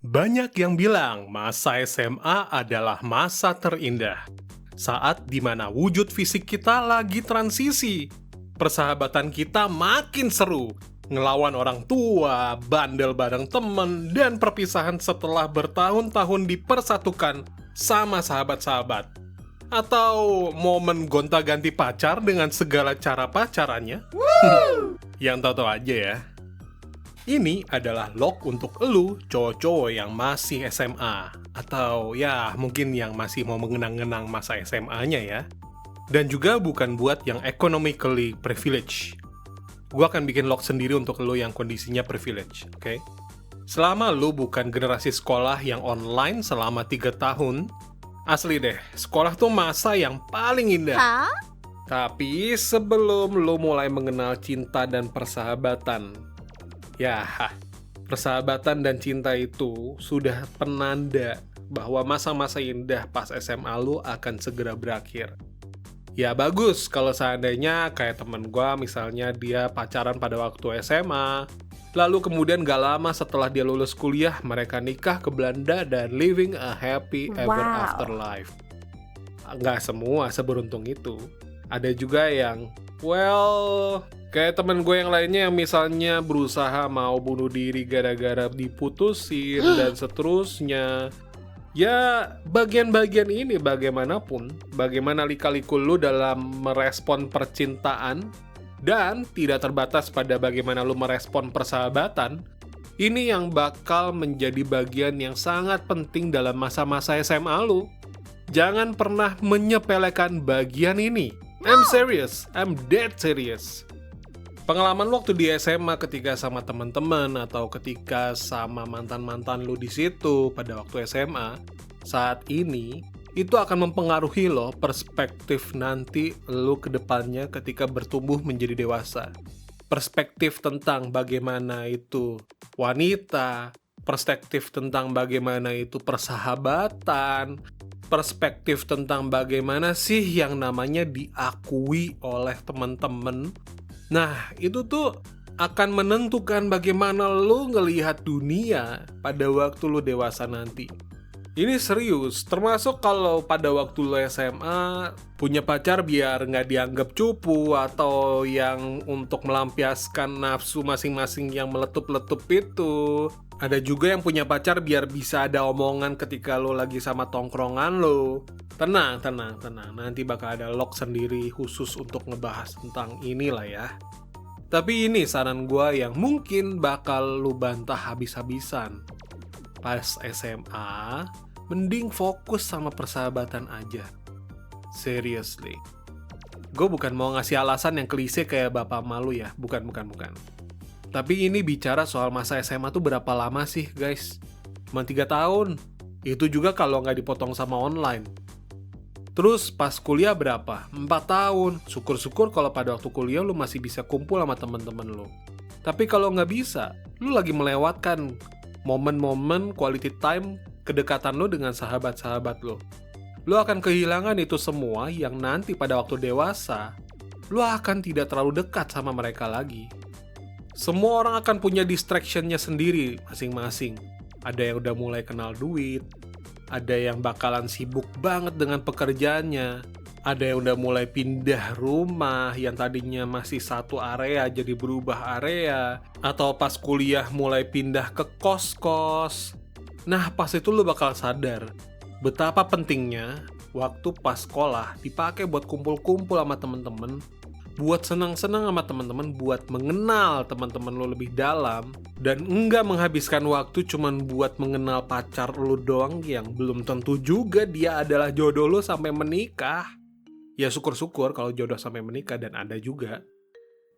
Banyak yang bilang masa SMA adalah masa terindah. Saat dimana wujud fisik kita lagi transisi. Persahabatan kita makin seru. Ngelawan orang tua, bandel bareng temen, dan perpisahan setelah bertahun-tahun dipersatukan sama sahabat-sahabat. Atau momen gonta-ganti pacar dengan segala cara pacarannya. Yang tahu-tahu aja ya. Ini adalah log untuk elu, cowok-cowok yang masih SMA. Atau ya, mungkin yang masih mau mengenang-kenang masa SMA-nya ya. Dan juga bukan buat yang economically privileged. Gue akan bikin log sendiri untuk elu yang kondisinya privilege, oke? Selama lu bukan generasi sekolah yang online selama 3 tahun, asli deh, sekolah tuh masa yang paling indah. Hah? Tapi sebelum lu mulai mengenal cinta dan persahabatan, ya, persahabatan dan cinta itu sudah penanda bahwa masa-masa indah pas SMA lu akan segera berakhir. Ya bagus kalau seandainya kayak temen gue misalnya dia pacaran pada waktu SMA, lalu kemudian gak lama setelah dia lulus kuliah mereka nikah ke Belanda dan living a happy ever after life. Nggak semua seberuntung itu. Ada juga yang, kayak temen gue yang lainnya yang misalnya berusaha mau bunuh diri gara-gara diputusin dan seterusnya. Ya, bagian-bagian ini bagaimanapun, bagaimana lika-liku lu dalam merespon percintaan, dan tidak terbatas pada bagaimana lu merespon persahabatan, ini yang bakal menjadi bagian yang sangat penting dalam masa-masa SMA lu. Jangan pernah menyepelekan bagian ini. I'm serious, I'm dead serious. Pengalaman waktu di SMA ketika sama teman-teman atau ketika sama mantan-mantan lu di situ pada waktu SMA, saat ini itu akan mempengaruhi lo perspektif nanti lu ke depannya ketika bertumbuh menjadi dewasa. Perspektif tentang bagaimana itu wanita, perspektif tentang bagaimana itu persahabatan, perspektif tentang bagaimana sih yang namanya diakui oleh teman-teman. Nah, itu tuh akan menentukan bagaimana lo ngelihat dunia pada waktu lo dewasa nanti. Ini serius, termasuk kalau pada waktu lo SMA punya pacar biar nggak dianggap cupu atau yang untuk melampiaskan nafsu masing-masing yang meletup-letup itu. Ada juga yang punya pacar biar bisa ada omongan ketika lo lagi sama tongkrongan lo. Tenang. Nanti bakal ada log sendiri khusus untuk ngebahas tentang inilah ya. Tapi ini saran gue yang mungkin bakal lu bantah habis-habisan. Pas SMA, mending fokus sama persahabatan aja. Seriously. Gue bukan mau ngasih alasan yang klise kayak bapak malu ya. Bukan. Tapi ini bicara soal masa SMA tuh berapa lama sih guys? Cuma 3 tahun. Itu juga kalau nggak dipotong sama online. Terus pas kuliah berapa? 4 tahun. Syukur-syukur kalau pada waktu kuliah lu masih bisa kumpul sama temen-temen lu. Tapi kalau nggak bisa, lu lagi melewatkan momen-momen quality time kedekatan lu dengan sahabat-sahabat lu. Lu akan kehilangan itu semua yang nanti pada waktu dewasa, lu akan tidak terlalu dekat sama mereka lagi. Semua orang akan punya distraction-nya sendiri masing-masing. Ada yang udah mulai kenal duit, ada yang bakalan sibuk banget dengan pekerjaannya. Ada yang udah mulai pindah rumah yang tadinya masih satu area jadi berubah area. Atau pas kuliah mulai pindah ke kos-kos. Nah pas itu lu bakal sadar betapa pentingnya waktu pas sekolah dipakai buat kumpul-kumpul sama temen-temen, buat senang-senang sama teman-teman, buat mengenal teman-teman lo lebih dalam, dan enggak menghabiskan waktu cuman buat mengenal pacar lo doang yang belum tentu juga dia adalah jodoh lo sampai menikah. Ya syukur-syukur kalau jodoh sampai menikah dan ada juga.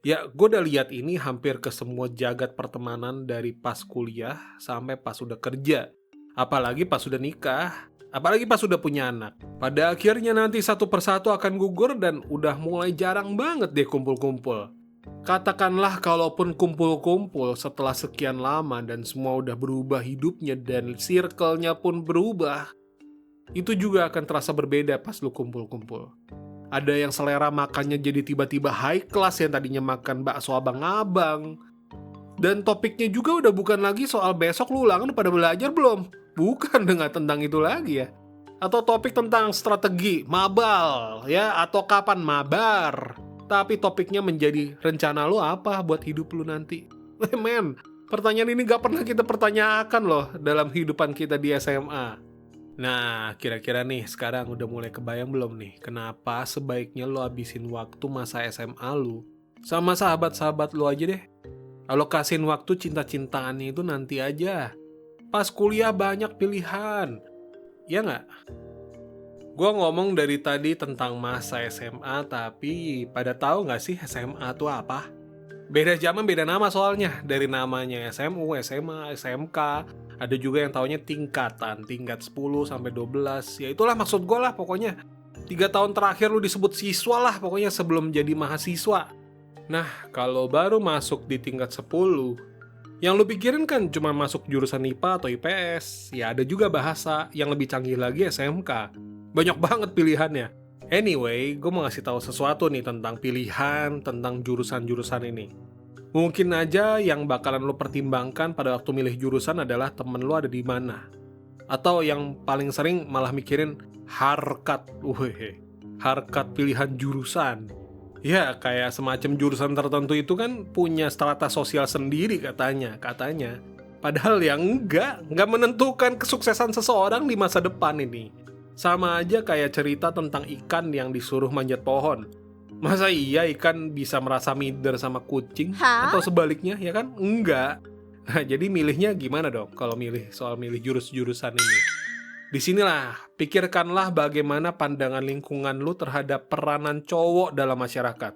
Ya gue udah lihat ini hampir ke semua jagat pertemanan dari pas kuliah sampai pas udah kerja. Apalagi pas udah nikah. Apalagi pas udah punya anak. Pada akhirnya nanti satu persatu akan gugur dan udah mulai jarang banget deh kumpul-kumpul. Katakanlah kalaupun kumpul-kumpul setelah sekian lama dan semua udah berubah hidupnya dan circle-nya pun berubah, itu juga akan terasa berbeda pas lu kumpul-kumpul. Ada yang selera makannya jadi tiba-tiba high class yang tadinya makan bakso abang-abang. Dan topiknya juga udah bukan lagi soal besok lu ulangan pada belajar belum. Bukan dengan tentang itu lagi ya. Atau topik tentang strategi, mabal, ya, atau kapan mabar. Tapi topiknya menjadi rencana lu apa buat hidup lu nanti. Men, pertanyaan ini gak pernah kita pertanyakan loh dalam kehidupan kita di SMA. Nah, kira-kira nih sekarang udah mulai kebayang belum nih kenapa sebaiknya lo habisin waktu masa SMA lu sama sahabat-sahabat lu aja deh. Alokasin waktu cinta-cintaannya itu nanti aja. Pas kuliah banyak pilihan. Ya nggak? Gue ngomong dari tadi tentang masa SMA, tapi pada tahu nggak sih SMA itu apa? Beda zaman, beda nama soalnya. Dari namanya SMU, SMA, SMK. Ada juga yang taunya tingkatan, tingkat 10 sampai 12. Ya itulah maksud gue lah pokoknya. 3 tahun terakhir lu disebut siswa lah pokoknya sebelum jadi mahasiswa. Nah, kalau baru masuk di tingkat 10, yang lu pikirin kan cuma masuk jurusan IPA atau IPS. Ya ada juga bahasa yang lebih canggih lagi SMK. Banyak banget pilihannya. Anyway, gue mau ngasih tahu sesuatu nih tentang pilihan, tentang jurusan-jurusan ini. Mungkin aja yang bakalan lu pertimbangkan pada waktu milih jurusan adalah temen lu ada di mana. Atau yang paling sering malah mikirin harkat. Harkat pilihan jurusan. Ya, kayak semacam jurusan tertentu itu kan punya strata sosial sendiri katanya. Padahal yang enggak menentukan kesuksesan seseorang di masa depan ini. Sama aja kayak cerita tentang ikan yang disuruh manjat pohon. Masa iya ikan bisa merasa minder sama kucing? Atau sebaliknya, ya kan? Enggak. Nah, jadi milihnya gimana dong kalau milih jurus-jurusan ini? Disinilah, pikirkanlah bagaimana pandangan lingkungan lu terhadap peranan cowok dalam masyarakat.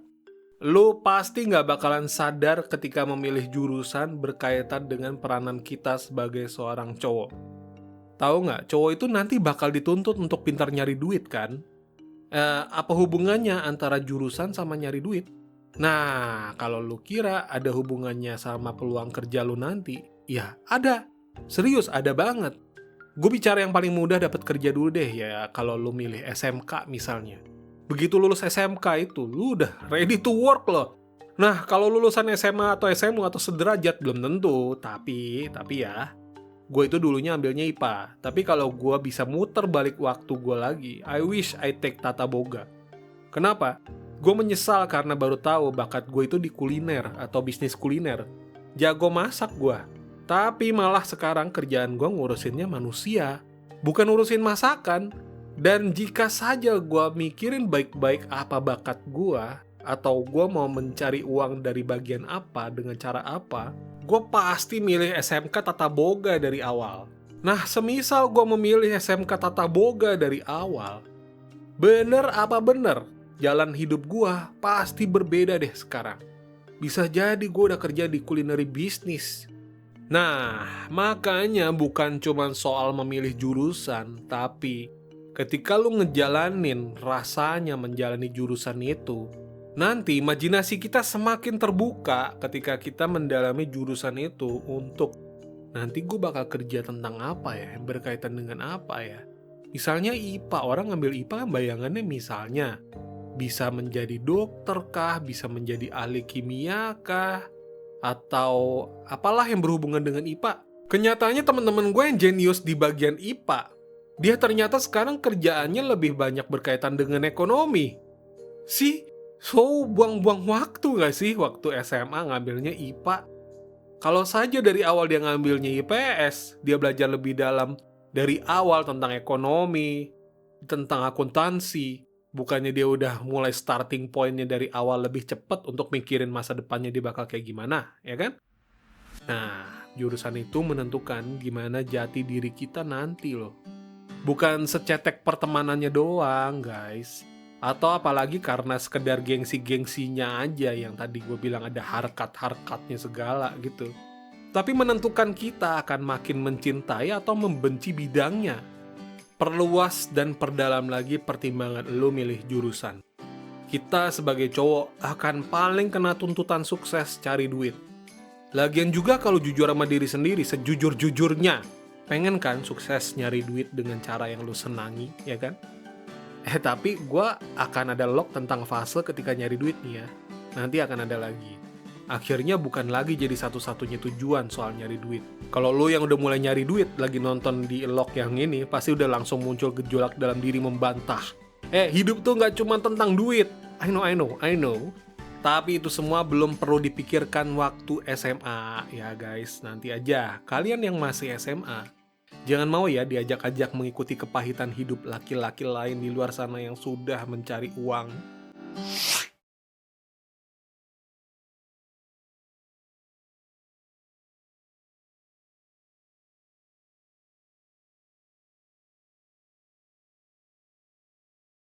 Lu pasti nggak bakalan sadar ketika memilih jurusan berkaitan dengan peranan kita sebagai seorang cowok. Tahu nggak, cowok itu nanti bakal dituntut untuk pintar nyari duit kan? Apa hubungannya antara jurusan sama nyari duit? Nah, kalau lu kira ada hubungannya sama peluang kerja lu nanti, ya ada. Serius, ada banget. Gue bicara yang paling mudah dapat kerja dulu deh ya, kalau lu milih SMK misalnya. Begitu lulus SMK itu, lu udah ready to work loh. Nah, kalau lulusan SMA atau SMU atau sederajat belum tentu, tapi ya, gue itu dulunya ambilnya IPA. Tapi kalau gue bisa muter balik waktu gue lagi, I wish I take Tata Boga. Kenapa? Gue menyesal karena baru tahu bakat gue itu di kuliner atau bisnis kuliner. Jago masak gue. Tapi malah sekarang kerjaan gue ngurusinnya manusia, bukan urusin masakan. Dan jika saja gue mikirin baik-baik apa bakat gue, atau gue mau mencari uang dari bagian apa, dengan cara apa, gue pasti milih SMK Tata Boga dari awal. Nah, semisal gue memilih SMK Tata Boga dari awal, bener apa bener, jalan hidup gue pasti berbeda deh sekarang. Bisa jadi gue udah kerja di culinary bisnis. Nah, makanya bukan cuma soal memilih jurusan, tapi ketika lu ngejalanin rasanya menjalani jurusan itu, nanti imajinasi kita semakin terbuka ketika kita mendalami jurusan itu untuk nanti gue bakal kerja tentang apa ya, berkaitan dengan apa ya. Misalnya IPA, orang ngambil IPA kan bayangannya misalnya bisa menjadi dokter kah, bisa menjadi ahli kimia kah, atau apalah yang berhubungan dengan IPA. Kenyataannya teman-teman gue yang jenius di bagian IPA, dia ternyata sekarang kerjaannya lebih banyak berkaitan dengan ekonomi. So buang-buang waktu gak sih waktu SMA ngambilnya IPA? Kalau saja dari awal dia ngambilnya IPS, dia belajar lebih dalam dari awal tentang ekonomi, tentang akuntansi, bukannya dia udah mulai starting point-nya dari awal lebih cepat untuk mikirin masa depannya dia bakal kayak gimana, ya kan? Nah, jurusan itu menentukan gimana jati diri kita nanti loh. Bukan secetek pertemanannya doang, guys. Atau apalagi karena sekedar gengsi-gengsinya aja yang tadi gue bilang ada harkat-harkatnya segala gitu. Tapi menentukan kita akan makin mencintai atau membenci bidangnya. Perluas dan perdalam lagi pertimbangan lo milih jurusan. Kita sebagai cowok akan paling kena tuntutan sukses cari duit. Lagian juga kalau jujur sama diri sendiri, sejujur-jujurnya, pengen kan sukses nyari duit dengan cara yang lo senangi, ya kan? Tapi gue akan ada log tentang fase ketika nyari duit nih ya. Nanti akan ada lagi. akhirnya bukan lagi jadi satu-satunya tujuan soal nyari duit. Kalau lo yang udah mulai nyari duit, lagi nonton di elok yang ini, pasti udah langsung muncul gejolak dalam diri membantah. Hidup tuh nggak cuma tentang duit. I know. Tapi itu semua belum perlu dipikirkan waktu SMA. Ya guys, nanti aja. Kalian yang masih SMA, jangan mau ya diajak-ajak mengikuti kepahitan hidup laki-laki lain di luar sana yang sudah mencari uang.